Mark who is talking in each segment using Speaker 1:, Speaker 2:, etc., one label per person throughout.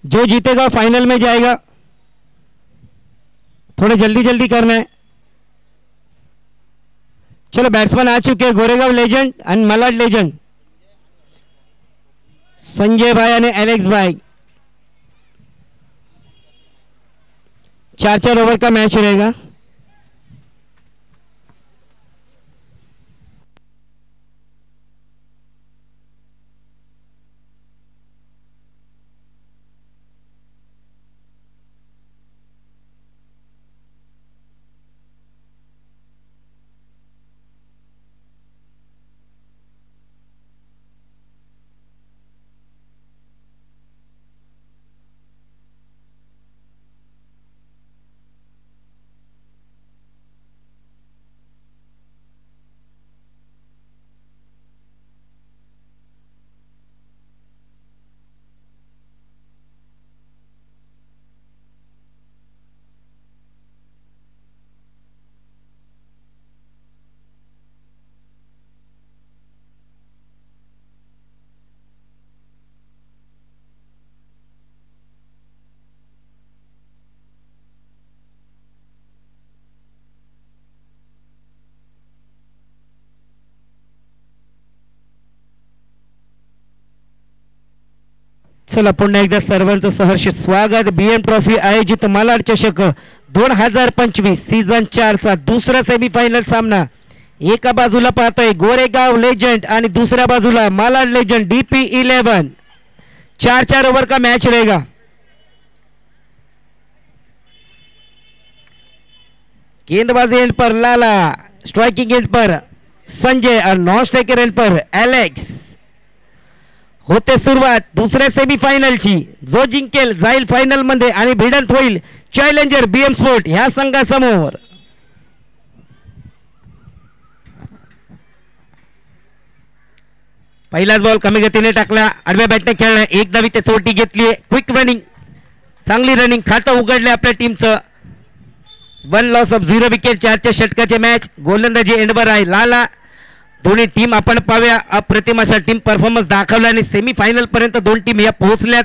Speaker 1: जो जीतेगा फाइनल में जाएगा। थोड़ा जल्दी जल्दी करना है। चलो बैट्समैन आ चुके हैं, Goregaon legend and Malad legend, Sanjay भाई आणि एलेक्स भाई। 4-4 ओवर का मैच रहेगा। चला पुन्हा एकदा सर्वांचं सहर्ष स्वागत। बीएम ट्रॉफी आयोजित मलाड चषक 2025 सीझन 4 चा दुसरा सेमीफायनल सामना। एका बाजूला पाहतोय गोरेगाव लेजेंड आणि दुसऱ्या बाजूला मलाड लेजेंड DP11। 4-4 ओवर का मैच रहेगा। गेंदबाजी एंड पर लाला, स्ट्राइकिंग एंड पर संजय और नॉन स्ट्राइकर एंड पर एलेक्स। होते सुरुवात दुसऱ्या सेमीफायनलची। जो जिंकेल जाईल फायनल मध्ये आणि भिडंत होईल चॅलेंजर बीएम स्पोर्ट ह्या संघासमोर। पहिलाच बॉल कमी गतीने टाकला, आडव्या बॅटने खेळला, एक धावी ते चोटी घेतली। क्विक रनिंग, चांगली रनिंग, खातं उघडले आपल्या टीमचं। 1 लॉस ऑफ 0 विकेट। 4च्या षटकाचे मॅच। गोलंदाजी एंडवर आहे लाला। दोन्ही टीम आपण पाहूया अप्रतिम असा टीम परफॉर्मन्स दाखवला आणि सेमीफायनल पर्यंत दोन टीम या पोहोचल्यात।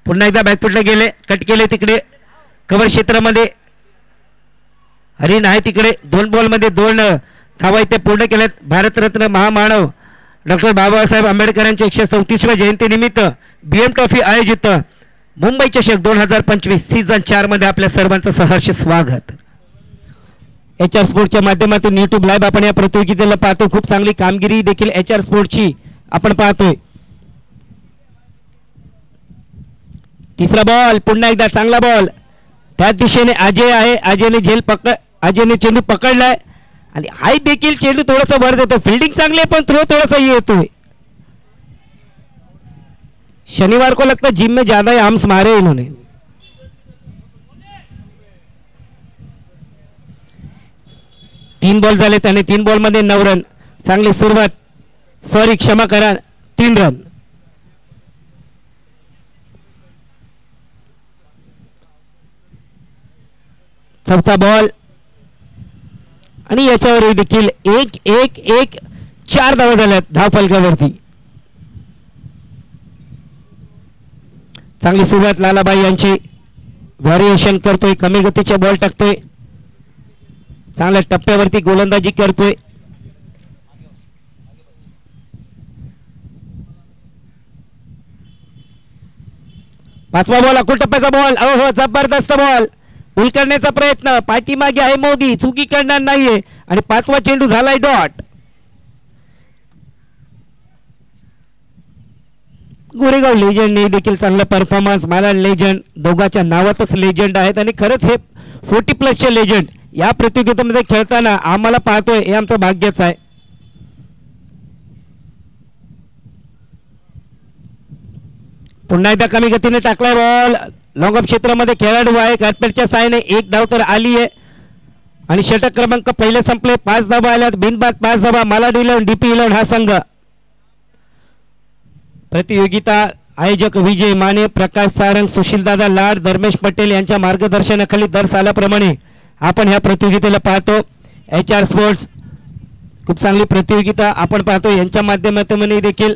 Speaker 1: पुन्हा एकदा बॅकफुटला गेले, कट केले तिकडे कव्हर क्षेत्रामध्ये। हरिण आहे तिकडे। 2 बॉल मध्ये 2 धावा इथे पूर्ण केल्यात। भारतरत्न महामानव डॉक्टर बाबासाहेब आंबेडकरांच्या 134व्या जयंती निमित्त बीएम ट्रॉफी आयोजित मुंबई चषक 2025 सीझन 4 मध्ये आपल्या सर्वांचं सहर्ष स्वागत। HR स्पोर्ट्सच्या माध्यमातून YouTube लाईव्ह आपण या प्रतियोगितेला पाहतो। खूप चांगली कामगिरी देखील HR स्पोर्ट्सची आपण पाहतोय। तिसरा बॉल, पुन्हा एकदा चांगला बॉल। त्या दिशेने अजय आहे, अजयने चेंडू पकडलाय आणि हाय देखील चेंडू थोडासा वर जातो। फील्डिंग चांगली आहे पण थ्रो थोडासा ये येतोय। शनिवार को लगता जिम में ज्यादा आर्म्स मारे इन्होंने। तीन बॉल झाले त्याने, 3 बॉल मध्ये 9 रन। चांगली सुरुवात, सॉरी क्षमा करा, 3 रन। चौथा बॉल आणि याच्यावर देखील 1-1-1 4 धावा झाल्यात धाव फलकावरती। चांगली सुरुवात लालाबाई यांची। व्हेरिएशन करतोय, कमी गतीचे बॉल टाकतोय, चांगल्या टप्प्यावरती गोलंदाजी करतोय। पाचवा बॉल अकुल टप्प्याचा बॉल। हो जबरदस्त बॉल, उल करण्याचा प्रयत्न, पाठीमागे आहे मोदी, चुकी करणार नाहीये आणि 5वा चेंडू झालाय डॉट। गोरेगाव लेजेंड ने देखील चांगला परफॉर्मन्स। मला लेजेंड दोघांच्या नावातच लेजेंड आहेत आणि खरंच हे 40+ चे लेजेंड या प्रतियोगितेमध्ये खेळताना आम्हाला पाहतोय हे आमचं भाग्यच आहे। पुन्हा एकदा कमी गतीने टाकलाय बॉल। लॉंग ऑफ क्षेत्रामध्ये खेळाडू आहे, कार्पेटच्या साहाय्याने 1 धाव तर आली आहे आणि षटक क्रमांक पहिले संपले। 5 धावा आल्यात, बिनबाद 5 धावा। मलाड 11 DP11 हा संघ। प्रतियोगिता आयोजक विजय माने, प्रकाश सारंग, सुशीलदादा लाड, धर्मेश पटेल यांच्या मार्गदर्शनाखाली दर सालाप्रमाणे आपण ह्या प्रतियोगितेला पाहतो. HR स्पोर्ट्स खूप चांगली प्रतियोगिता आपण पाहतो. यांच्या माध्यमातून देखील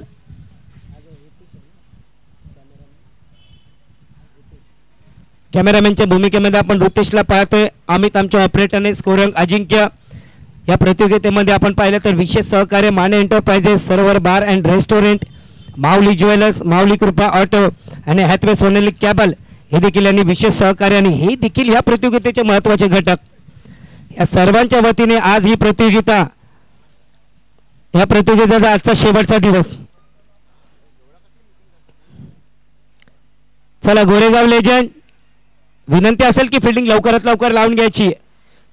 Speaker 1: कॅमेरामॅनच्या भूमिकेमध्ये आपण ऋतेशला पाहतोय. अमित आमच्या ऑपरेटरने स्कोरंग अजिंक्य. या प्रतियोगितेमध्ये आपण पाहिलं तर विशेष सहकार्य माने enterprises, Sarovar bar and restaurant, Mauli jewellers, माऊली कृपा ऑटो आणि हॅथवे सोनेली कॅबल हे देखील यांनी विशेष सहकार्य आणि हे देखील या प्रतियोगितेचे महत्त्वाचे घटक. या सर्वांच्या वतीने आज ही प्रतियोगिता, या प्रतियोगितेचा आजचा शेवटचा दिवस. चला गोरेगाव लेजंड, विनंती असेल की फिल्डिंग लवकरात लवकर लावून घ्यायची,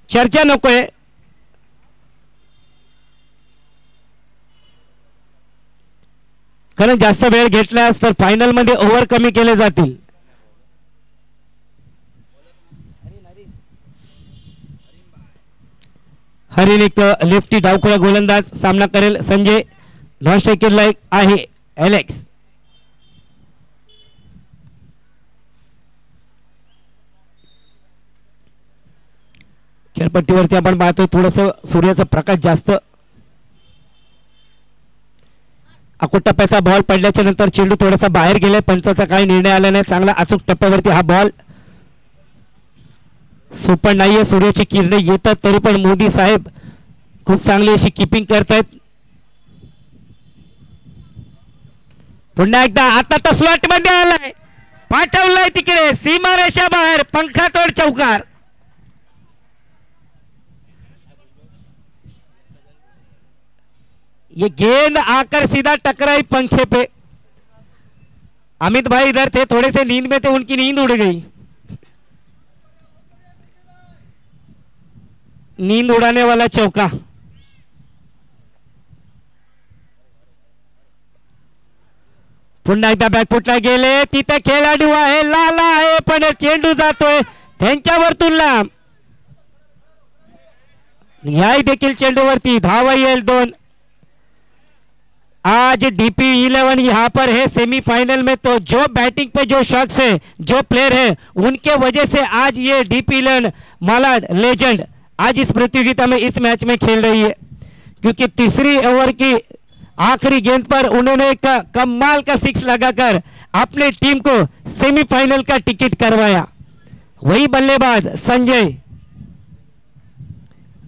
Speaker 1: चर्चा नकोय. कारण जास्त वेळ घेतल्यास तर फायनल मध्ये ओव्हर कमी केले जातील. हरिण एक लेफ्टी डावखुळा गोलंदाज सामना करेल. संजय नॉन स्ट्रायकरला आहे एलेक्स. खेळपट्टीवरती आपण पाहतोय थोडस सूर्याचा प्रकाश जास्त. अकोट टप्प्याचा बॉल पडल्याच्या नंतर चेंडू थोडासा बाहेर गेलाय. पंचाचा काही निर्णय आला नाही. चांगला अचूक टप्प्यावरती हा बॉल. सोपं नाहीये. सूर्याची किरणे येतात तरी पण मोदी साहेब खूप चांगली अशी किपिंग करतायत. पुन्हा एकदा आता तर स्लॉट मध्ये आलाय, पाठवलाय तिकडे सीमारेषा बाहेर, पंखातोड चौकार. ये गेंद आकर सीधा टकराई पंखे पे. अमित भाई इधर थे, थोड़े से नींद में थे, उनकी नींद उड़ गई. नींद उड़ाने वाला चौका. पुन्हा एकदा बॅकफुटला गेले. तिथे खेळाडू आहे, लाला आहे, पण चेंडू जातोय त्यांच्यावरतून लांब. याही देखील चेंडूवरती धावा येईल 2. आज DP11 यहाँ पर है सेमीफाइनल में, तो जो बैटिंग पे जो शख्स है, जो प्लेयर है, उनके वजह से आज ये DP11 मालाड लेजेंड आज इस प्रतियोगिता में इस मैच में खेल रही है. क्योंकि तीसरी ओवर की आखिरी गेंद पर उन्होंने एक कमाल का 6 लगाकर अपने टीम को सेमीफाइनल का टिकट करवाया. वही बल्लेबाज संजय,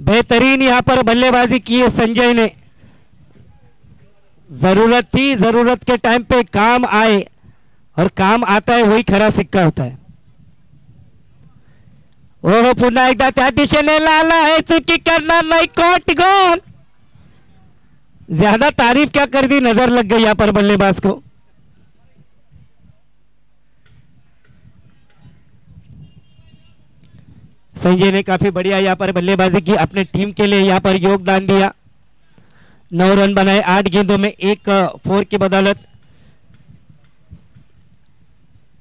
Speaker 1: बेहतरीन यहाँ पर बल्लेबाजी की है संजय ने. जरूरत थी, जरूरत के टाइम पे काम आए, और काम आता है वही खरा सिक्का होता है. ओहो पुन्हा एकदा त्या दिशेने लाला है, चुकी करना नहीं, कॉट गॉन. ज्यादा तारीफ क्या कर दी, नजर लग गई यहाँ पर बल्लेबाज को. संजय ने काफी बढ़िया यहाँ पर बल्लेबाजी की, अपने टीम के लिए यहाँ पर योगदान दिया. 9 रन बनाए 8 गेंदों में, 1 4 की बदौलत.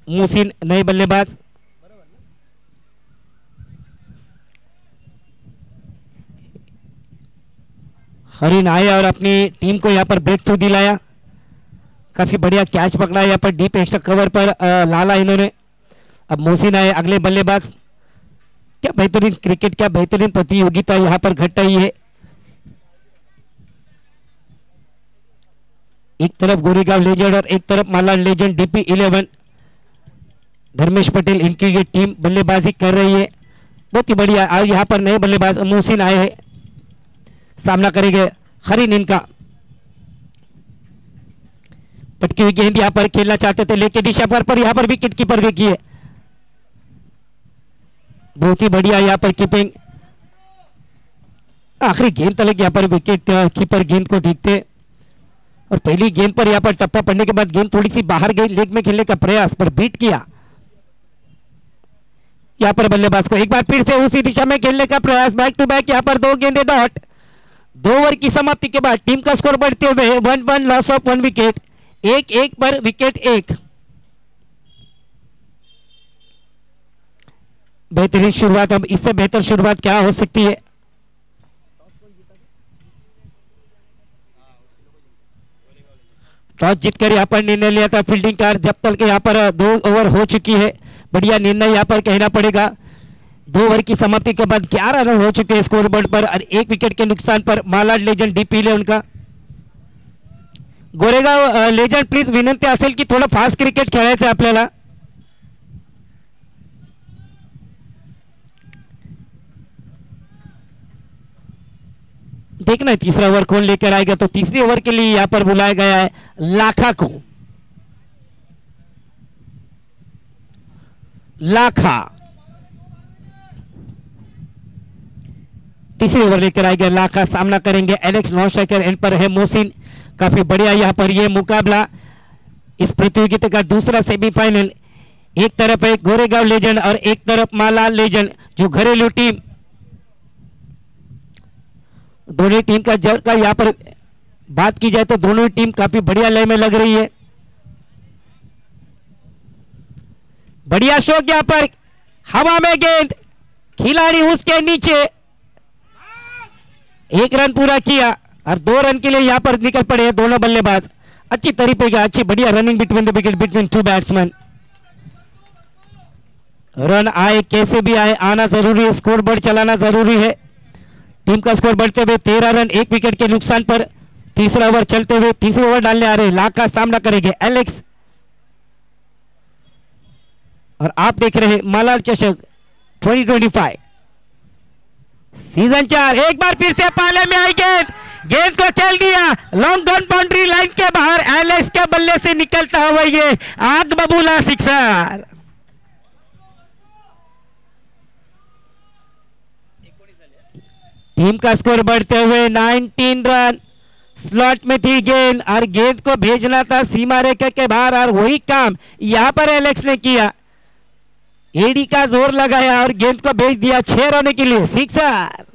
Speaker 1: मुहसिन नए बल्लेबाज. हरिन आए और अपनी टीम को यहाँ पर ब्रेक थ्रू दिलाया. काफी बढ़िया कैच पकड़ा यहाँ पर डीप एक्स्ट्रा कवर पर लाला इन्होंने. अब मोहसिन आए अगले बल्लेबाज. क्या बेहतरीन क्रिकेट, क्या बेहतरीन प्रतियोगिता यहाँ पर घट रही है. एक तरफ गोरेगांव लेजेंड और एक तरफ मालाड लेजेंड DP11. धर्मेश पटेल इनकी ये टीम बल्लेबाजी कर रही है, बहुत ही बढ़िया. और यहाँ पर नए बल्लेबाज मोहसिन आए हैं, सामना करेंगे हरिन इनका. पटकी हुई गेंद यहाँ पर खेलना चाहते थे, लेके दिशा पर यहाँ पर विकेट कीपर देखिए, बहुत ही बढ़िया यहाँ पर कीपिंग. आखिरी गेंद तक यहाँ पर विकेट कीपर गेंद को देखते, और पहली गेंद पर यहाँ पर टप्पा पड़ने के बाद गेंद थोड़ी सी बाहर गई. लेग में खेलने का प्रयास पर बीट किया यहाँ पर बल्लेबाज को. एक बार फिर से उसी दिशा में खेलने का प्रयास. बैक टू बैक यहाँ पर 2 गेंदे डॉट. 2 ओवर की समाप्ति के बाद टीम का स्कोर बढ़ते हुए 1-1, लॉस ऑफ 1 विकेट. 1-1 पर विकेट 1. बेहतरीन शुरुआत. अब इससे बेहतर शुरुआत क्या हो सकती है. टॉस जीतकर यहाँ पर निर्णय लिया था फील्डिंग का. जब तक यहाँ पर 2 ओवर हो चुकी है, बढ़िया निर्णय यहाँ पर कहना पड़ेगा. 2 ओवर की समाप्ति के बाद 11 रन हो चुके हैं स्कोर बोर्ड पर और 1 विकेट के नुकसान पर मालाड लेजेंड डीपी ले उनका। गोरेगाव लेजेंड प्लीज विनंती असेल की थोडं फास्ट क्रिकेट खेळायचं आपल्याला। देखना है तीसरा ओवर कौन लेकर आएगा। तो तीसरी ओवर के लिए यहां पर बुलाया गया है लाखा को। लाखा तीसरी ओवर लेकर आएगा। लाखा सामना करेंगे एलेक्स नौशेखर, एंड पर है मोहसिन। काफी बढ़िया यहां पर यह मुकाबला इस प्रतियोगिता का दूसरा सेमीफाइनल। एक तरफ है गोरेगांव लेजेंड और एक तरफ मालाड लेजेंड जो घरेलू टीम। दोनों टीम का जड़ का यहां पर बात की जाए तो दोनों टीम काफी बढ़िया लय में लग रही है। बढ़िया स्ट्रोक यहां पर, हवा में गेंद, खिलाड़ी उसके नीचे, 1 रन पूरा किया और 2 रन के लिए यहां पर निकल पड़े दोनों बल्लेबाज। अच्छी तरीके का अच्छी बढ़िया running between the wicket between 2 batsman. Run आए कैसे भी आए, आना जरूरी है, स्कोर बोर्ड चलाना जरूरी है। टीम का स्कोर बढ़ते हुए 13 रन 1 विकेट के नुकसान पर तीसरा ओवर चलते हुए तीसरे ओवर डालने आ रहे लाख का सामना करेंगे एलेक्स। और आप देख रहे हैं मालाड चषक 2025 सीजन 4। एक बार फिर से पाले में आई गेंद, गेंद को खेल दिया लॉन्ग ऑन बाउंड्री लाइन के बाहर। एलेक्स के बल्ले से निकलता हुआ ये आग बबूला सिक्सर। टीम का स्कोर बढ़ते हुए 19 रन। स्लॉट में थी गेंद और गेंद को भेजना था सीमा रेखा के बाहर और वही काम यहां पर एलेक्स ने किया। एडी का जोर लगाया और गेंद को भेज दिया 6 रनों के लिए सिक्सर।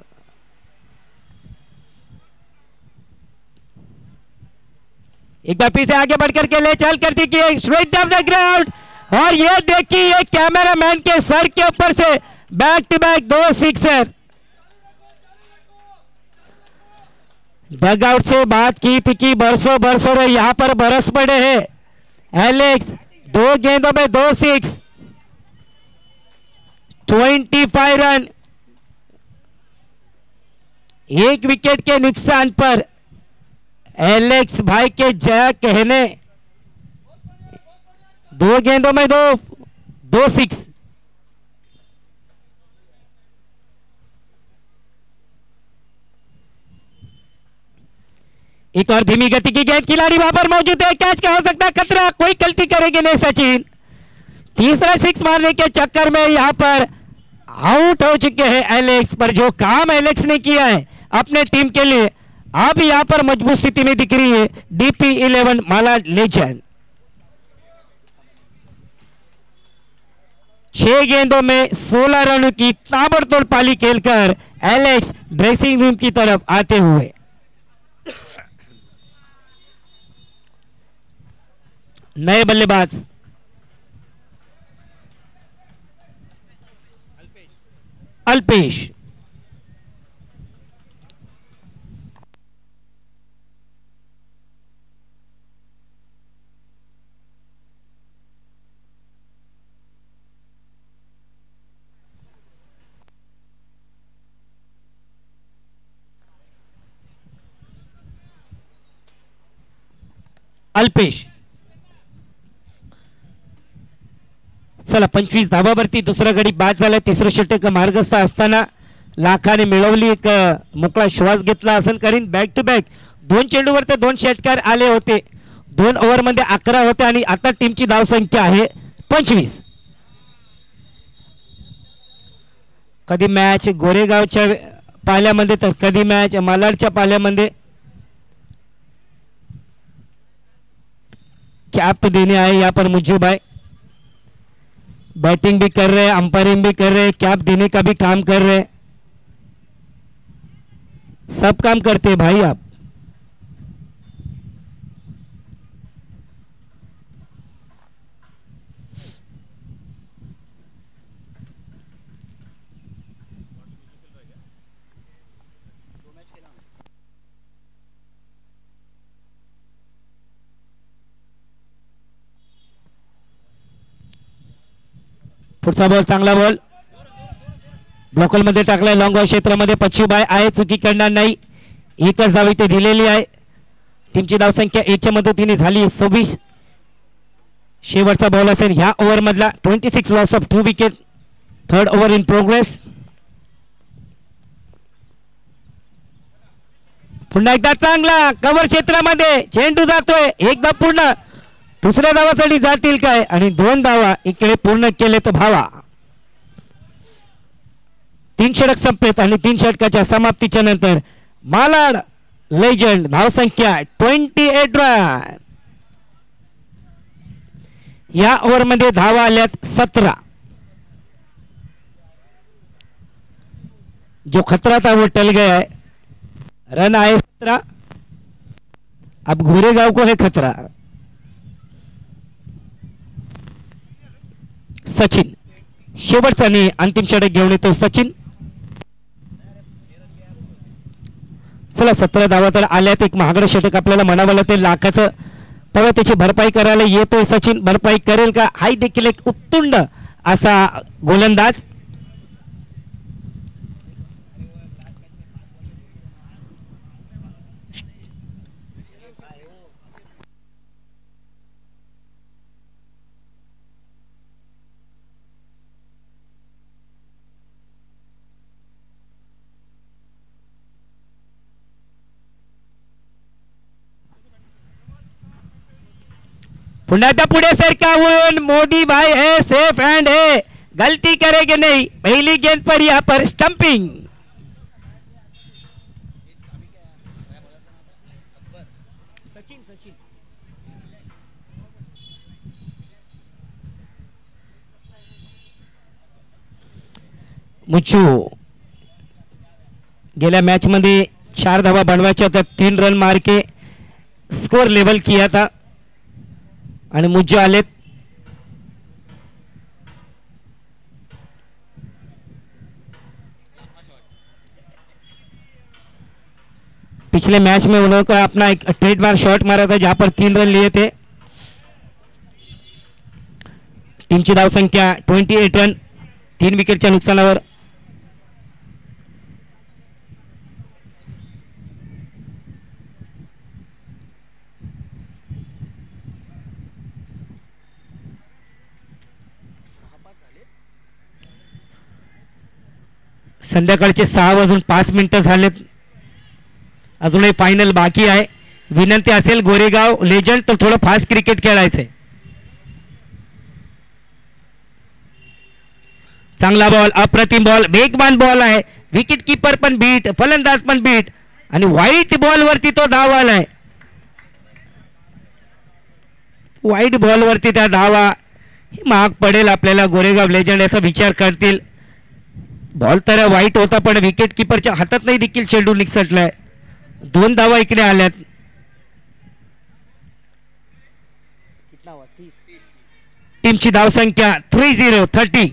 Speaker 1: एक बार फिर से आगे बढ़कर के ले चल करती की स्ट्रेट ऑफ द ग्राउंड और ये देखिए ये कैमरामैन के सर के ऊपर से back to back 2 sixer. Dugout से बात की थी कि बरसों बरसों में यहां पर बरस पड़े हैं एलेक्स। 2 गेंदों में 2 सिक्स, 25 रन 1 विकेट के नुकसान पर एलेक्स भाई के जय कहने 2 गेंदों में 2 सिक्स। एक और धीमी गति की गेंद, खिलाड़ी वहां पर मौजूद है, कैच का हो सकता है खतरा, कोई गलती करेंगे नहीं सचिन। तीसरा 6 मारने के चक्कर में यहां पर आउट हो चुके हैं एलेक्स। पर जो काम एलेक्स ने किया है अपने टीम के लिए अब यहां पर मजबूत स्थिति में दिख रही है डीपी 11 मालाड लेजेंड। 6 गेंदों में 16 रनों की ताबड़तोड़ पाली खेलकर एलेक्स ड्रेसिंग रूम की तरफ आते हुए। नए बल्लेबाज अल्पेश। अल्पेश चला 25 धावावरती दुसरा गडी बाद झाला। तिसरं षटक मार्गस्थ असताना लाखाने मिळवली, एक मोकळा श्वास घेतला असेल कारण बॅक टू बॅक 2 चेंडूवर ते 2 षटकार आले होते। 2 ओव्हर मध्ये 11 होते आणि आता टीमची धावसंख्या आहे 25। कधी मॅच गोरेगावच्या पाल्यामध्ये तर कधी मॅच मालाडच्या पाल्यामध्ये कैप देने आए यहाँ पर मुझे भाई। बैटिंग भी कर रहे हैं, अंपायरिंग भी कर रहे हैं, कैप देने का भी काम कर रहे हैं, सब काम करते हैं भाई आप। पुढचा बॉल चांगला बॉल ब्लॉकलमध्ये टाकलाय लॉंग बॉल क्षेत्रामध्ये पच्चूबाई आहे, चुकी करणार नाही. एकच धाव इथे दिलेली आहे. टीमची धावसंख्या 1च्या मदतीने झाली 26. शेवटचा बॉल असेल ह्या ओव्हर मधला. 26 loss of 2 wicket. Third over in progress. पुन्हा एकदा चांगला कव्हर क्षेत्रामध्ये चेंडू जातोय. एकदा पूर्ण दुसऱ्या धावासाठी जातील काय आणि 2 धावा इकडे पूर्ण केले तर भावा. 3 षटक संपलेत आणि 3 षटकाच्या समाप्तीच्या नंतर मालाड लेजंड धावसंख्या 28 रन. या ओव्हर मध्ये धावा आल्यात 17. जो खतरा था वो टल गया है. रन आए 17. अब गोरेगांव को है खतरा. सचिन शेवटचा आणि अंतिम षटक घेऊन येतो सचिन. चला 17 धावा तर आल्यात. एक महागडं षटक आपल्याला म्हणावं लागेल. लाखाचं तेव्हा त्याची भरपाई करायला येतोय सचिन. भरपाई करेल का? हाही देखील एक उत्तुंड असा गोलंदाज. पुन्हा पुढे सरकावून मोदी भाई है सेफ हैंड है. गलती करेंगे नहीं. पहली गेंद पर यहां पर स्टंपिंग. मुच्चू गेल्या मॅच मध्ये 4 धावा बनवायच्या होत्या. 3 रन मार के स्कोर लेवल किया था आणि मुज्जू आलेत. पिछले मैच में उन्होंने अपना एक ट्रेडमार्क शॉट मारा था जहां पर 3 रन लिए थे. टीमची धावसंख्या 28 रन. 3 विकेटच्या नुकसानावर. संध्याकाळचे 6:05 झालेत. अजूनही फायनल बाकी आहे. विनंती असेल गोरेगाव लेजंड तर थोडं फास्ट क्रिकेट खेळायचंय. चांगला बॉल, अप्रतिम बॉल, वेगवान बॉल आहे. विकेट कीपर पण बीट, फलंदाज पण बीट आणि व्हाईट बॉल वरती तो धाव आलाय. व्हाईट बॉल वरती त्या धावा महाग पडेल आपल्याला. गोरेगाव लेजंड याचा विचार करतील. बॉल तर वाईट होता पण विकेट कीपरच्या हातात नाही देखील चेंडू निसटलाय. 2 धावा इकडे आल्यात. टीमची धावसंख्या 30.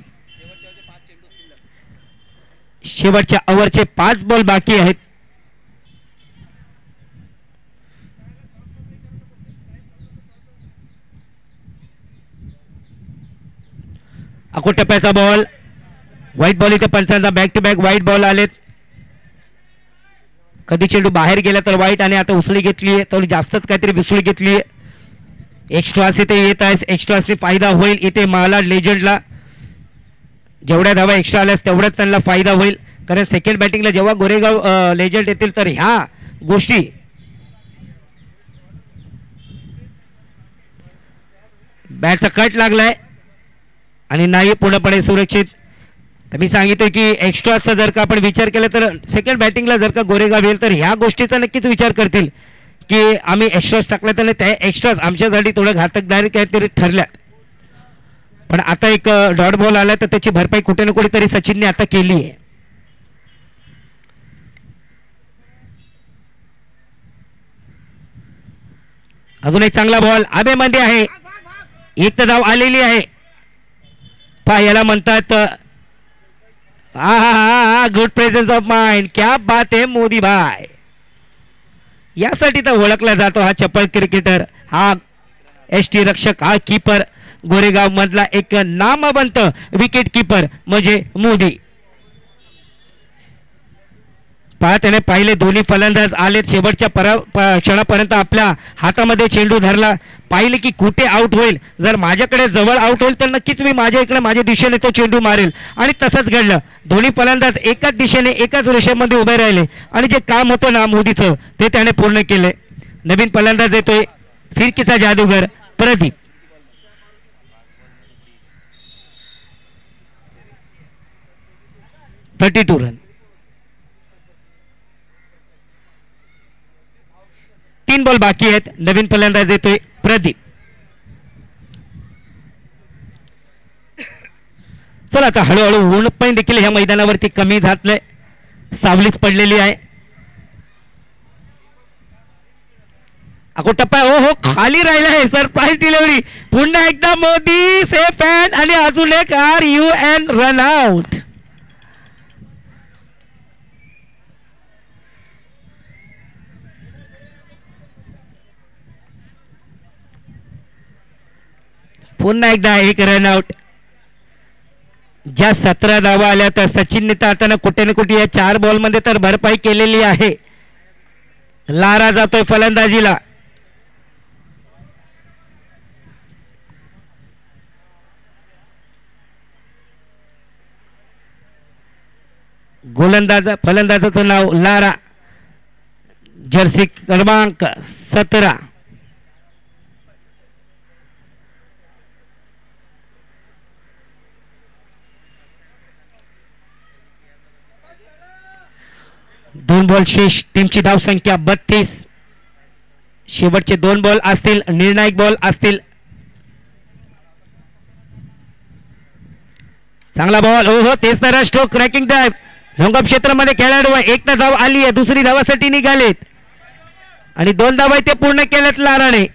Speaker 1: शेवटच्या ओव्हरचे 5 बॉल बाकी आहेत. अकोटप्प्याचा बॉल. व्हाईट बॉल इथे पंचांचा back to back white ball आलेत. कधी चेंडू बाहेर गेला तर व्हाईट आणि आता उसळी घेतली आहे तर जास्तच काहीतरी विसळी घेतली आहे. एक्स्ट्रास इथे येत आहे. एक्स्ट्रासने फायदा होईल इथे मालाड लेजंडला. जेवढ्या धावा एक्स्ट्रा आल्यास तेवढ्याच त्यांना फायदा होईल. कारण सेकंड बॅटिंगला जेव्हा गोरेगाव लेजंड येतील तर ह्या गोष्टी बॅटचा कट लागलाय आणि नाही पूर्णपणे सुरक्षित. तर मी सांगितलं की एक्स्ट्राचा जर का आपण विचार केला तर सेकंड बॅटिंगला जर का गोरेगाव येईल तर ह्या गोष्टीचा नक्कीच विचार करतील की आम्ही एक्स्ट्रास टाकला तर त्या एक्स्ट्रास आमच्यासाठी थोडं घातकदारी काहीतरी ठरल्या. पण आता एक डॉट बॉल आला तर त्याची भरपाई कुठे ना कुठेतरी सचिनने आता केली आहे. अजून एक चांगला बॉल आबेमध्ये आहे. एक तर धाव आलेली आहे. पहा याला म्हणतात गुड प्रेझेन्स ऑफ माइंड. क्या बात है मोदी भाई. यासाठी तर ओळखला जातो हा चप्पल क्रिकेटर, हा एसटी रक्षक, हा कीपर. गोरेगाव मधला एक नामवंत विकेट कीपर म्हणजे मोदी. त्याने पाहिले दोन्ही फलंदाज आलेत शेवटच्या क्षणापर्यंत आपल्या हातामध्ये चेंडू धरला. पाहिले की कुठे आउट होईल. जर माझ्याकडे जवळ आउट होईल तर नक्कीच मी माझ्या इकडे माझ्या दिशेने तो चेंडू मारेल आणि तसंच घडलं. दोन्ही फलंदाज एकाच दिशेने एकाच रेषेमध्ये उभे राहिले आणि जे काम होतं ना मोदीचं ते त्याने पूर्ण केले. नवीन फलंदाज येतोय फिरकीचा जादूगर प्रदीप. 32 रन. 3 बॉल बाकी आहेत. नवीन फलंदाज येतोय प्रदीप. चला आता हळूहळू ऊन पण देखील ह्या मैदानावरती कमी झालंय. सावलीच पडलेली आहे. टप्पा हो हो खाली राहिला आहे. सरप्राईज डिलिव्हरी पुन्हा एकदा मोदी सेफ हँड आणि अजून एक RUN रन आउट. पुन्हा एकदा एक रन आउट. ज्या 17 धावा आल्या तर सचिनने तर आता कुठे ना कुठे या 4 बॉलमध्ये तर भरपाई केलेली आहे. लारा जातोय फलंदाजीला. गोलंदाज फलंदाजाचं नाव लारा. जर्सी क्रमांक 17. दोन बॉल शेष. टीमची धाव संख्या 32. शेवटचे 2 बॉल असतील निर्णायक बॉल असतील. चांगला बॉल हो हो तेच तर स्ट्रोक क्रॅकिंग ड्राइव्ह. रंगप क्षेत्रामध्ये खेळाडू एक तर धाव आली आहे. दुसरी धावासाठी निघालेत आणि 2 धावा ते पूर्ण केलेत लाराने.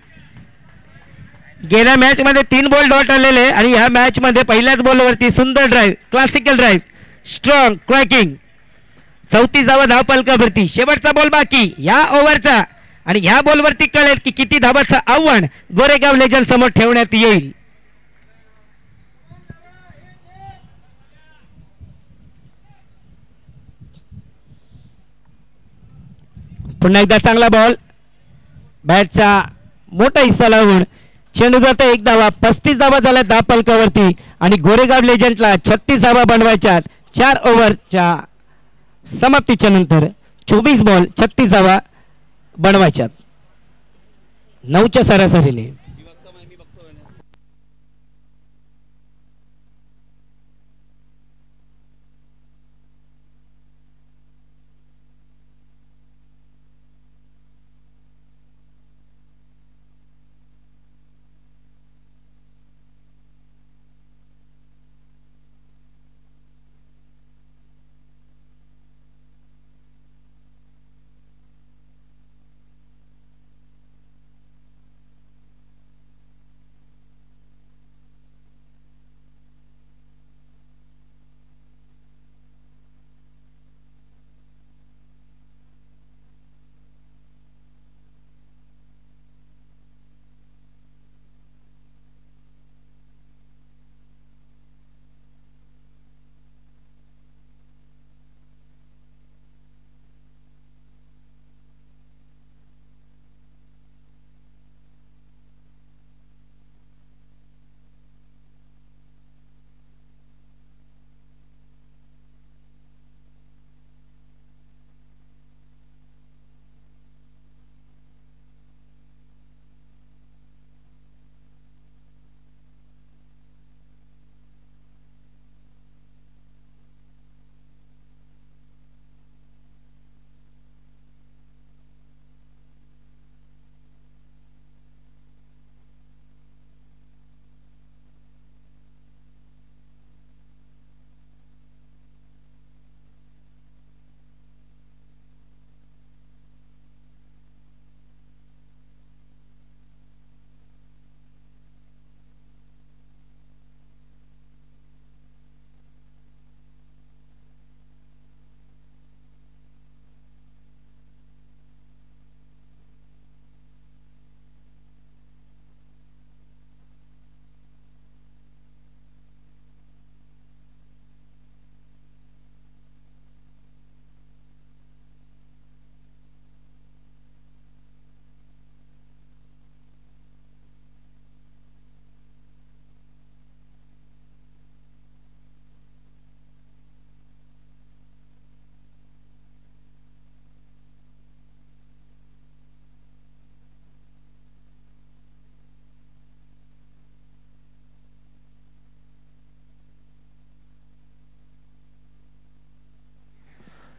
Speaker 1: गेल्या मॅच मध्ये 3 बॉल डॉट आलेले आणि ह्या मॅच मध्ये पहिल्याच बॉलवरती सुंदर drive classical drive strong cracking. 34 धावा धावफलकावरती. शेवटचा बॉल बाकी या ओव्हरचा आणि ह्या बॉलवरती कळेल की किती धावाचं आव्हान गोरेगाव लेजंड समोर ठेवण्यात येईल. पुन्हा एकदा चांगला बॉल. बॅटचा मोठा हिस्सा लावून चेंडू जातो 1 धावा. 35 धावा झाल्या धावफलकावरती आणि गोरेगाव लेजंडला 36 धावा बनवायच्या 4 ओव्हरच्या समाप्तीच्या नंतर. 24 बॉल 36 धावा बनवायच्यात 9च्या सरासरीने.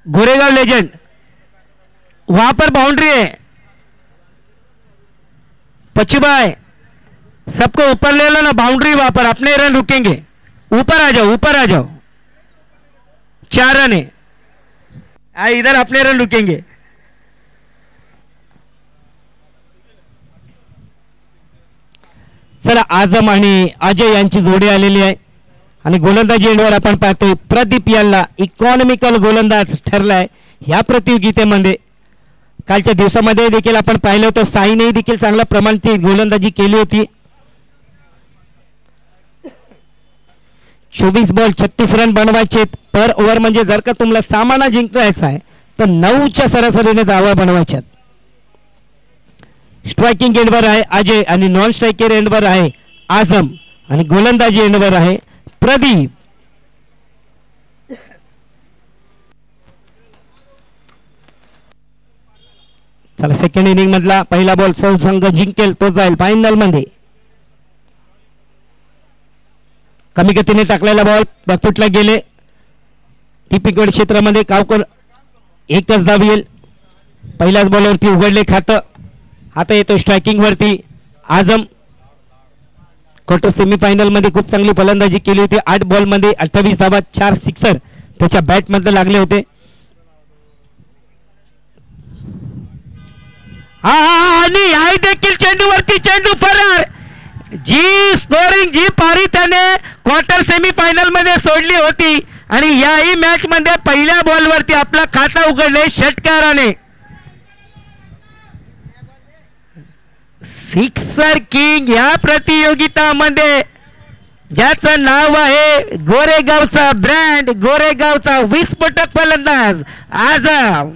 Speaker 1: गोरेगांव लेजेंड, वहां पर बाउंड्री है। पचुभाई सबको ऊपर ले लो ना, बाउंड्री वहां पर, अपने रन रुकेंगे। ऊपर आ जाओ, ऊपर आ जाओ, 4 रन है, इधर अपने रन रुकेंगे। चला, आझम आणि अजय यांची जोडी आलेली आहे आणि गोलंदाजी एंडवर आपण पाहतो प्रदीप यांना इकॉनॉमिकल गोलंदाज ठरलाय ह्या प्रतियोगितेमध्ये। कालच्या दिवसामध्ये देखील आपण पाहिलं होतं, साईने देखील चांगल्या प्रमाणात गोलंदाजी केली होती। 24 बॉल 36 रन बनवायचे पर ओव्हर, म्हणजे जर का तुम्हाला सामना जिंकायचा आहे तर 9च्या सरासरीने धावा बनवायच्यात। स्ट्रायकिंग एंडवर आहे अजय आणि नॉन स्ट्रायकर एंडवर आहे आझम आणि गोलंदाजी एंडवर आहे प्रदीप। चला, सेकंड इनिंग मधला पहिला बॉल संघ जिंकेल तो जाईल फायनल मध्ये। कमी गतीने टाकलेला बॉल बॅकफुटला गेले, टिपिकवेड क्षेत्रामध्ये कावकर एकच धाव येईल। पहिल्याच बॉलवरती उघडले खातं, आता येतो स्ट्रायकिंग वरती आझम। क्वार्टर सेमीफायनल मध्ये खूप चांगली फलंदाजी केली होती, 8 बॉल मध्ये 28 धावा, 4 सिक्सर त्याच्या बॅट मध्ये लागले होते। आणि आहे देखील चेंडूवरती चेंडू फरार, जी स्कोरिंग जी पारी त्याने क्वार्टर सेमीफायनल मध्ये सोडली होती आणि याही मॅच मध्ये पहिल्या बॉलवरती आपला खाता उघडले षटकाराने। सिक्सर किंग या प्रतियोगितामध्ये ज्याचं नाव आहे गोरेगावचा ब्रँड, गोरेगावचा विस्फोटक फलंदाज आझम।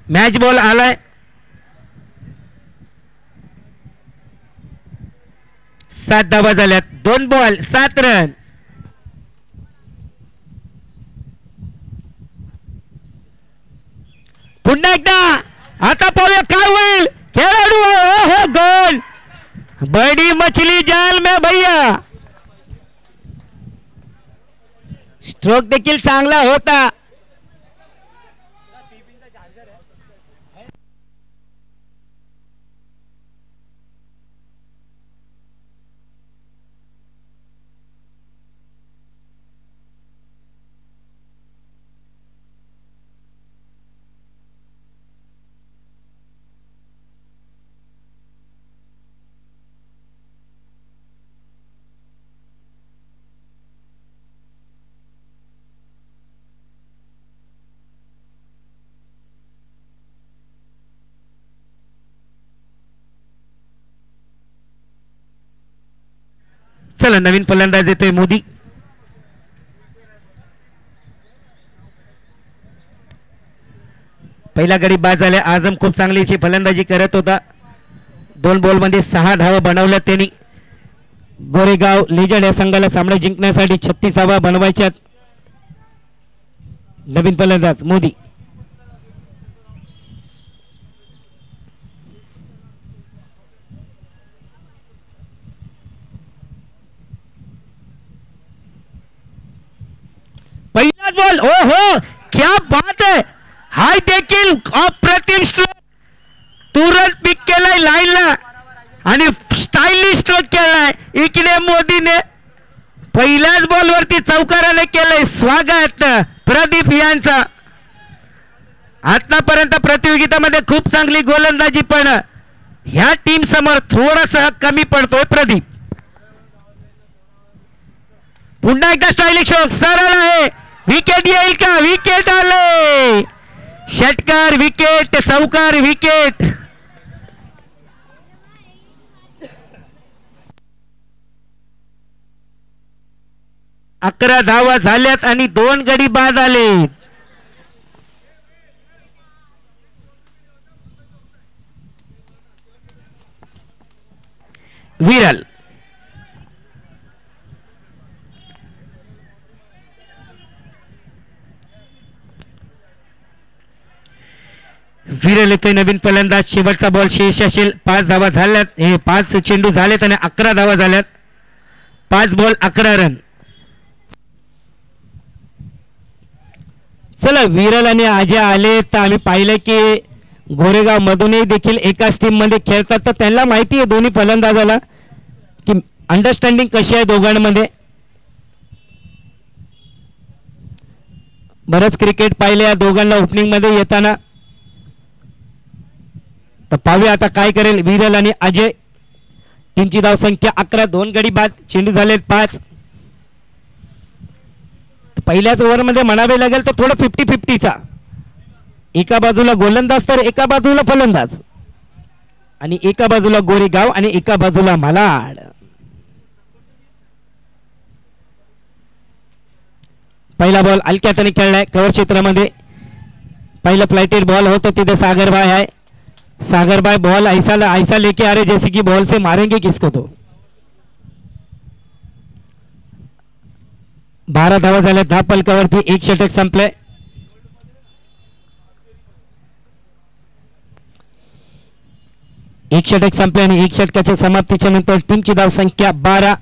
Speaker 1: मॅच बॉल आलाय, 7 धावा झाल्यात, 2 बॉल 7 रन। पुन्हा एकदा आता पाहूया काय होईल, खेळाडू हो गोल, बड़ी मछली जाल में भैया। स्ट्रोक देखील चांगला होता। चला, नवीन फलंदाज येतोय मोदी। पहिला गडी बाद झाल्या, आझम खूप चांगली फलंदाजी करत होता, 2 बॉल मध्ये 6 धावा बनवल्या त्यांनी। गोरेगाव लेजंड या संघाला सामना जिंकण्यासाठी 36 धावा बनवायच्यात। नवीन फलंदाज मोदी, पहिलाच बॉल, ओ हो क्या बात है, हाय देखील अप्रतिम स्ट्रोक, तुरंत पिक केलाय लाईनला आणि स्टाइलिश स्ट्रोक केलाय इकडे मोदीने। पहिल्याच बॉलवरती चौकाराने केलंय स्वागत प्रदीप यांचा। आतापर्यंत प्रतियोगितामध्ये खूप चांगली गोलंदाजी, पण ह्या टीम समोर थोडासा कमी पडतोय प्रदीप। पुन्हा एकदा स्टाइलिश स्ट्रोक, सरळ आहे, विकेट येईल का, विकेट आले, षटकार विकेट, चौकार विकेट। अकरा धावा झाल्यात आणि 2 गडी बाद आले। विरल विरल येतोय नवीन फलंदाज। शेवटचा बॉल शेष असेल, 5 धावा झाल्यात, हे 5 चेंडू झालेत आणि 11 धावा झाल्यात, 5 बॉल 11 रन। चला विरल आणि अजय आले तर आम्ही पाहिलं की गोरेगाव मधूनही देखील एकाच टीम मध्ये खेळतात, तर त्यांना माहिती आहे दोन्ही फलंदाजाला की अंडरस्टँडिंग कशी आहे दोघांमध्ये. बरंच क्रिकेट पाहिले या दोघांना ओपनिंग मध्ये येताना. तर पाहूया आता काय करेल विरल आणि अजय. टीमची धाव संख्या 11, 2 गडी बाद, चेंडू झाले 5. पहिल्याच ओव्हरमध्ये म्हणावे लागेल तर थोडं 50-50चा, एका बाजूला गोलंदाज तर एका बाजूला फलंदाज, आणि एका बाजूला गोरेगाव आणि एका बाजूला मालाड. पहिला बॉल हलक्यात खेळलाय कव्हर क्षेत्रामध्ये. पहिला फ्लाइटेड बॉल होतो तिथे सागरभाई आहे. सागरभाई बॉल ऐसा लेके आ रहे जैसे कि बॉल से मारेंगे किसको. तो 12 धावा झाल्या 10 पलकावरती. एक षटक संपलंय. एक षटक संपले आणि एक षटकाच्या समाप्तीच्या नंतर टीमची धाव संख्या 12.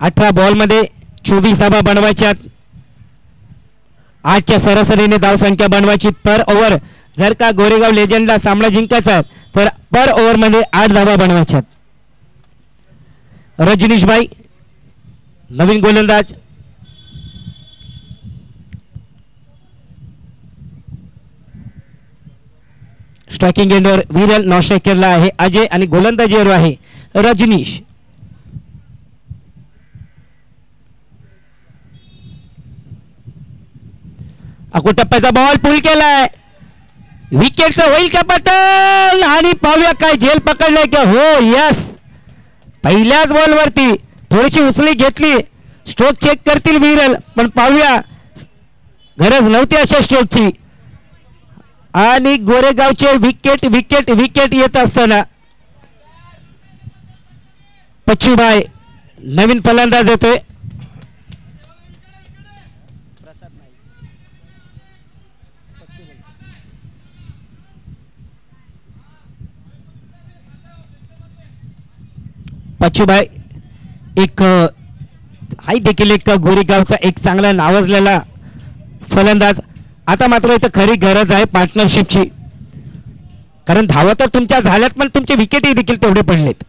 Speaker 1: 18 बॉल मध्ये 24 धावा बनवायच्यात. 8च्या सरासरीने धाव संख्या बनवायची पर ओव्हर. जर का गोरेगाव लेजंडला सामना जिंकायचा तर पर ओव्हर मध्ये 8 धावा बनवायच्यात. रजनीश भाई नवीन गोलंदाज. स्ट्रायकिंग एंडवर विरल, नॉन स्ट्रायकरला आहे अजय आणि गोलंदाजीवर आहे रजनीश. टप्प्याचा बॉल पुल केलाय. विकेटचं होईल का पटल, आणि पाहूया काय झेल पकडलाय का. हो यस, पहिल्याच बॉलवरती थोडीशी उचली घेतली. स्ट्रोक चेक करतील विरल, पण पाहूया गरज नव्हती अशा स्ट्रोकची. आणि गोरेगावचे विकेट विकेट विकेट येत असताना पच्चूभाई नवीन फलंदाज येतोय. पच्चूभाई एक हाही देखील एक गोरेगावचा एक चांगला नावाजलेला फलंदाज. आता मात्र इथं खरी गरज आहे पार्टनरशिपची, कारण धावा तर तुमच्या झाल्यात पण तुमचे विकेटही देखील तेवढे पडलेत.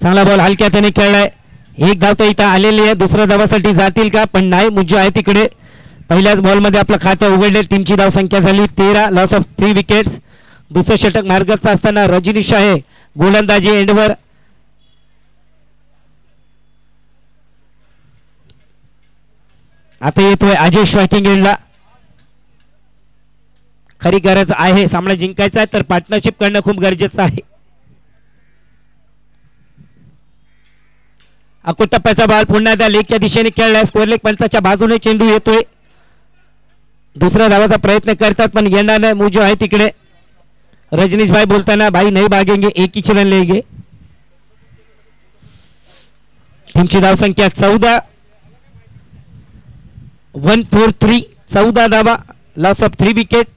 Speaker 1: चांगला बॉल हलक्या त्याने खेळलाय. एक धाव तर इथं आलेली आहे. दुसऱ्या धावासाठी जातील का, पण नाही. मुज्जू आहे तिकडे. पहिल्याच बॉलमध्ये आपलं खातं उघडले. टीमची धाव संख्या झाली 13, लॉस ऑफ 3 विकेट्स. दुसरं षटक मार्गात असताना रजनीश आहे गोलंदाजी एंडवर. आता येतोय अजय स्ट्रायकिंग एंडला. खरी गरज आहे, सामना जिंकायचा आहे तर पार्टनरशिप करणं खूप गरजेचं आहे. टप्प्याचा बॉल पुन्हा त्या लेगच्या दिशेने खेळलाय. स्क्वेअर लेग पंचाच्या बाजूने चेंडू येतोय. दुसऱ्या धावाचा प्रयत्न करतात पण येणार नाही. मुजो आहे तिकडे. रजनीश भाई बोलताना भाई नहीं भागेंगे, एक ही रन लेंगे. टीमची धाव संख्या 14, 143. 14 धावा, लॉस ऑफ 3 विकेट.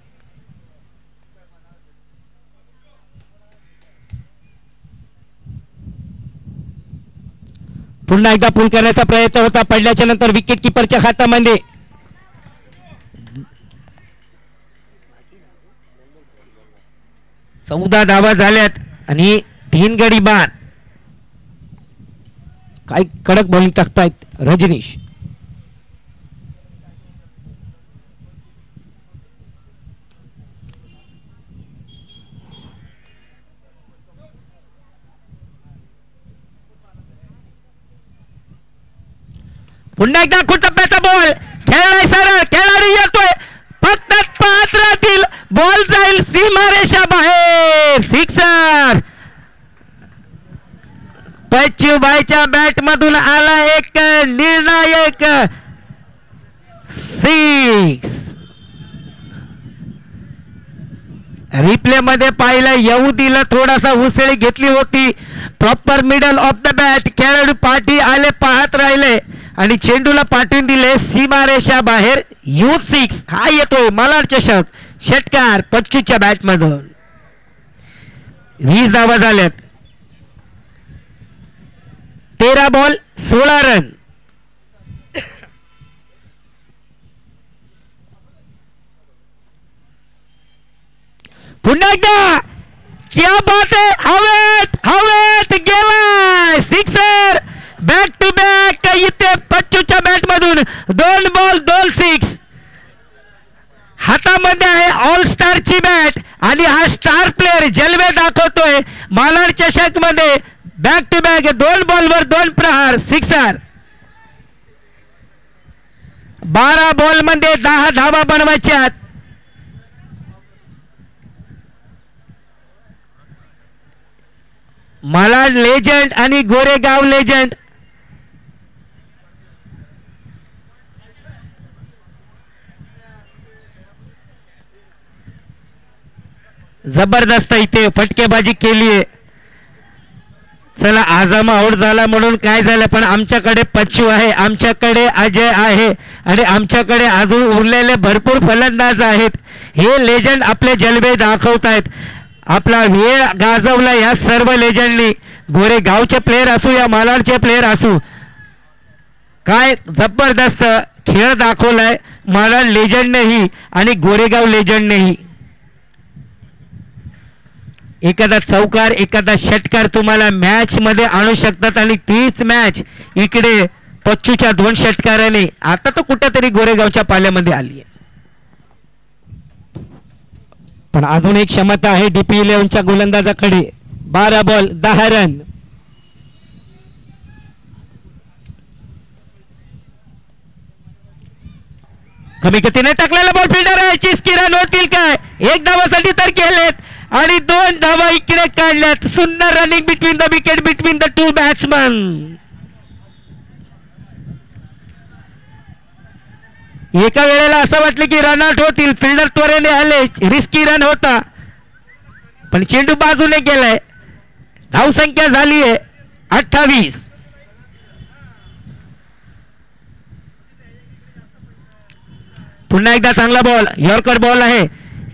Speaker 1: पुन्हा एकदा पूल करण्याचा प्रयत्न होता. पडल्याच्या नंतर विकेट किपरच्या खात्यामध्ये. चौदा धावा झाल्यात आणि 3 गडी बाद. काय कडक बॉलिंग टाकतायत रजनीश. पुन्हा एकदा टप्प्याचा बॉल खेळलाय. सरळ खेळाडू येतोय. फक्त 5 राहतील. बॉल जाईल सीमारेषा बाहेर. सिक्सर. पच्चूभाईच्या बॅट मधून आला एक निर्णायक 6. रिप्ले मध्ये पाहिलं येऊ दिलं, थोडासा उसळी घेतली होती. Proper middle of the bat, खेळाडू पाठी आले, पाहत राहिले आणि चेंडूला पाठवून दिले सीमारेषा बाहेर. U6 हा येतोय मलाड चषक, षटकार पच्चूच्या बॅट मधून. 20 धावा झाल्यात. 13 बॉल 16 रन. पुन्हा एकदा क्या बात आहे, हवेत हवेत गेलाय सिक्सर. बॅक टू बॅक इथे पच्चूच्या बॅट मधून 2 बॉल 2 सिक्स. हातामध्ये आहे ऑल स्टारची बॅट आणि हा स्टार प्लेअर जलवे दाखवतोय. मालाड चषक मध्ये बॅक टू बॅक 2 बॉलवर 2 प्रहार सिक्सर. 12 बॉल मध्ये 10 धावा बनवायच्यात. मालाड लेजंड आणि गोरेगाव लेजंड जबरदस्त इथे फटकेबाजी केली आहे. चला आझम आउट झाला म्हणून काय झालं, पण आमच्याकडे पच्चू आहे, आमच्याकडे अजय आहे आणि आमच्याकडे अजून उरलेले भरपूर फलंदाज आहेत. हे लेजंड आपले जलवे दाखवत आहेत. आपला वेळ गाजवला या सर्व लेजंडनी. गोरेगावचे प्लेयर असू या मालाडचे प्लेयर असू, काय जबरदस्त खेळ दाखवलाय मालाड लेजंडनेही आणि गोरेगाव लेजंडनेही. एखादा चौकार एखादा षटकार तुम्हाला मॅच मध्ये आणू शकतात आणि तीच मॅच इकडे पच्चूच्या 2 षटकाराने आता तो कुठेतरी गोरेगावच्या पाल्यामध्ये आली आहे. पण अजून एक क्षमता आहे DP11च्या गोलंदाजाकडे. 12 बॉल 10 रन. कमी गतीने टाकलेला बॉल फिल्डर आहे. 25 रन होतील काय? 1 धावासाठी तर केलेत आणि 2 धावा इकडे काढल्यात. सुंदर running between the wicket between the 2 batsman. एका वेळेला असं वाटलं की रनआउट होतील, फिल्डर त्वरेने आले, रिस्की रन होता पण चेंडू बाजूने गेलाय. धावसंख्या झाली आहे 28. पुन्हा एकदा चांगला बॉल, यॉर्कर बॉल आहे.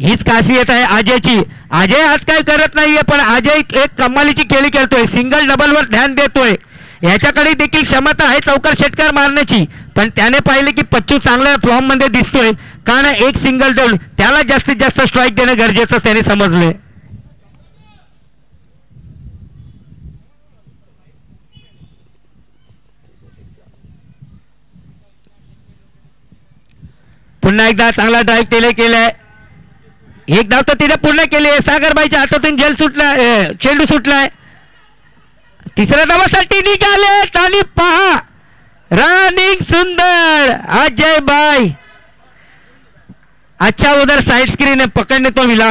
Speaker 1: हीच खासियत आहे अजयची. अजय आज काय करत नाहीये पण अजय एक कमालीची खेळी खेळतोय. सिंगल डबल वर ध्यान देतोय. याच्याकडे देखील क्षमता आहे चौकार षटकार मारण्याची, पण त्याने पाहिले की पच्चू चांगल्या फॉर्म मध्ये दिसतोय कारण एक सिंगल देऊन त्याला जास्तीत जास्त स्ट्राइक देणं गरजेचं त्याने समजले. पुन्हा एकदा चांगला ड्राईव्ह केलाय. एक धाव तर तिने पूर्ण केली आहे. सागरबाईच्या हातातून जल सुटला, चेंडू सुटलाय. तिसऱ्या धावासाठी निघाले आणि पहा रनिंग सुंदर अजय भाई. अच्छा उधर साइड स्क्रीन है, पकड़ने तो मिला.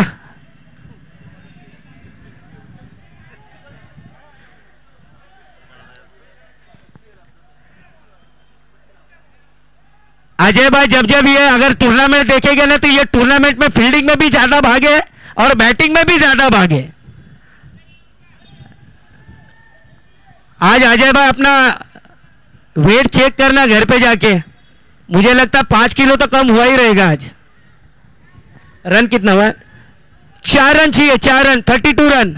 Speaker 1: अजय भाई जब ये अगर टूर्नामेंट देखेंगे ना तो ये टूर्नामेंट में फील्डिंग में भी ज्यादा भागे और बैटिंग में भी ज्यादा भागे. आज अजय भाई अपना वेट चेक करना घर पे जाके, मुझे लगता 5 किलो तो कम हुआ ही रहेगा आज. रन कितना हुआ? 4 रन चाहिए, 4 रन, 32 रन.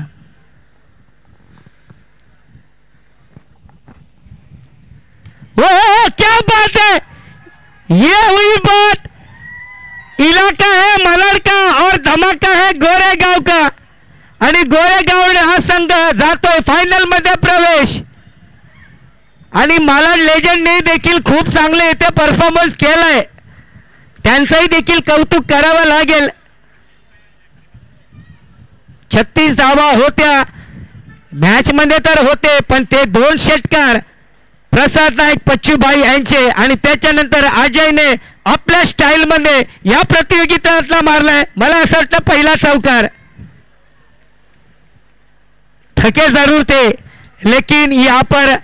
Speaker 1: वो क्या बात है, ये हुई बात. इलाका है मलाड का और धमाका है गोरेगाव का आणि गोरेगाव हा संघ जातोय फायनल मध्ये प्रवेश. आणि मालाड लेजंडने देखील खूप चांगले इथे परफॉर्मन्स केलाय, त्यांचंही देखील कौतुक करावं लागेल. 36 धावा होत्या मॅच मध्ये तर होते, पण ते 2 षटकार प्रसाद नाईक पच्चूभाई यांचे आणि त्याच्यानंतर अजयने आपल्या स्टाईल मध्ये या प्रतियोगितेतला मारलाय. मला असं वाटतं पहिला चौकार. थके जरूर थे लेकिन यहाँ पर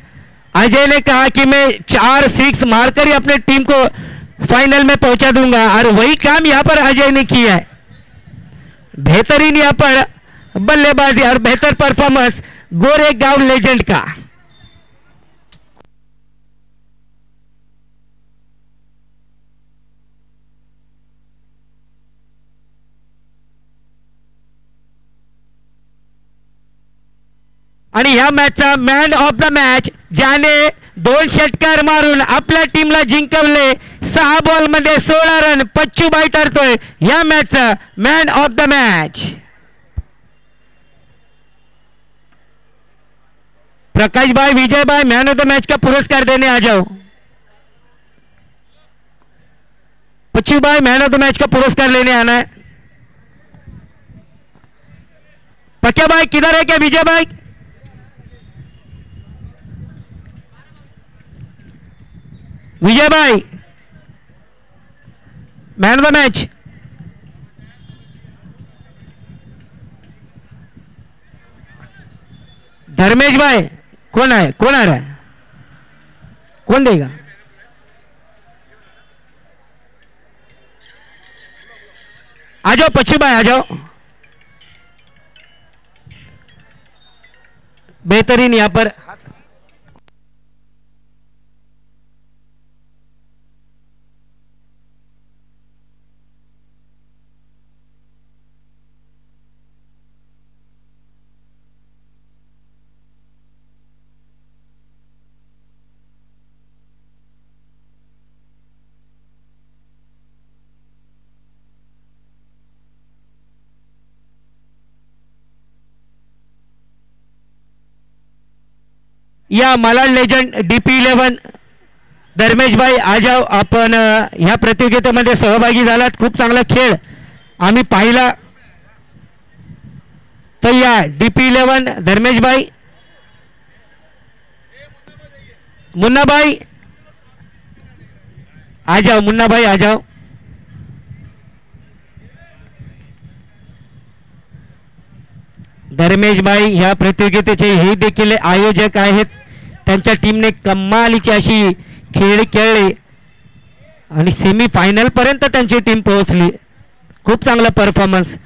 Speaker 1: अजय ने कहा कि मैं 4 6 मारकर ही अपने टीम को फाइनल में पहुंचा दूंगा और वही काम यहाँ पर अजय ने किया है. बेहतरीन यहाँ पर बल्लेबाजी और बेहतर परफॉर्मेंस गोरेगांव लेजेंड का। आणि या मॅचचा मॅन ऑफ द मॅच ज्याने 2 षटकार मारून आपल्या टीमला जिंकवले, 6 बॉल मध्ये 16 रन, पच्चूबाई ठरतोय या मॅचचा मॅन ऑफ द मॅच। प्रकाश भाई, विजय भाई, मैन ऑफ द मैच का पुरस्कार देने आ जाओ। पच्चू भाई, मैन ऑफ द मैच का पुरस्कार लेने आना है। पक्या भाई किधर है क्या? विजय भाई, विजय भाई, man of the match. Dharmesh भाई, कौन है? कौन आ रहा है? कौन देगा? आ जाओ पच्चू भाई, आ जाओ। बेहतरीन यहां पर या मालाड लेजंड DP11 धर्मेश भाई आ जाओ। आपण ह्या प्रतियोगितेमध्ये सहभागी झालात, खूप चांगला खेळ आम्ही पाहिला। तर या DP11 धर्मेश भाई, मुन्ना भाई आ जाओ, मुन्ना भाई आ जाओ। धर्मेश भाई ह्या प्रतियोगितेचे हे देखील आयोजक आहेत। त्यांच्या टीमने कमालीची अशी खेळ खेळले आणि सेमी फायनल पर्यंत त्यांची टीम पोहोचली। खूप चांगला परफॉर्मन्स।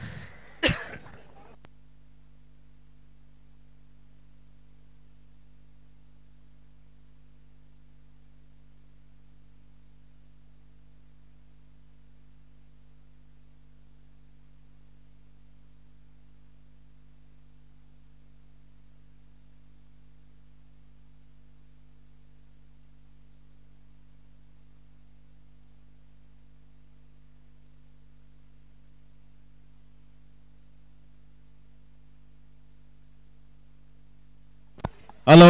Speaker 2: हेलो,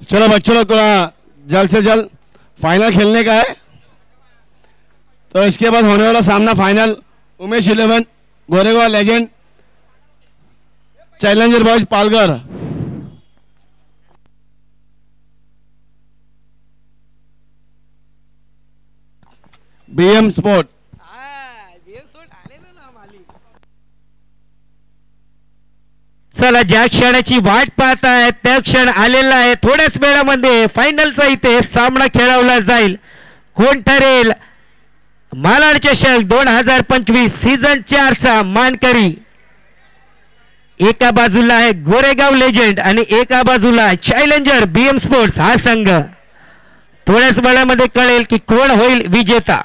Speaker 2: चलो बच्चों लोग जल्द से जल्द फाइनल खेलने का है। तो इसके बाद होने वाला सामना final Umesh 11 Goregaon legend challenger boys Palghar. BM sport.
Speaker 1: चला, ज्या क्षणाची वाट पाहताय त्या क्षण आलेला आहे। थोड्याच वेळामध्ये फायनलचा इथे सामना खेळवला जाईल। कोण ठरेल मालाड चषक 2025 सीझन 4 चा मानकरी? एका बाजूला आहे गोरेगाव लेजेंड आणि एका बाजूला चॅलेंजर BM स्पोर्ट्स हा संघ। थोड्याच वेळामध्ये कळेल की कोण होईल विजेता।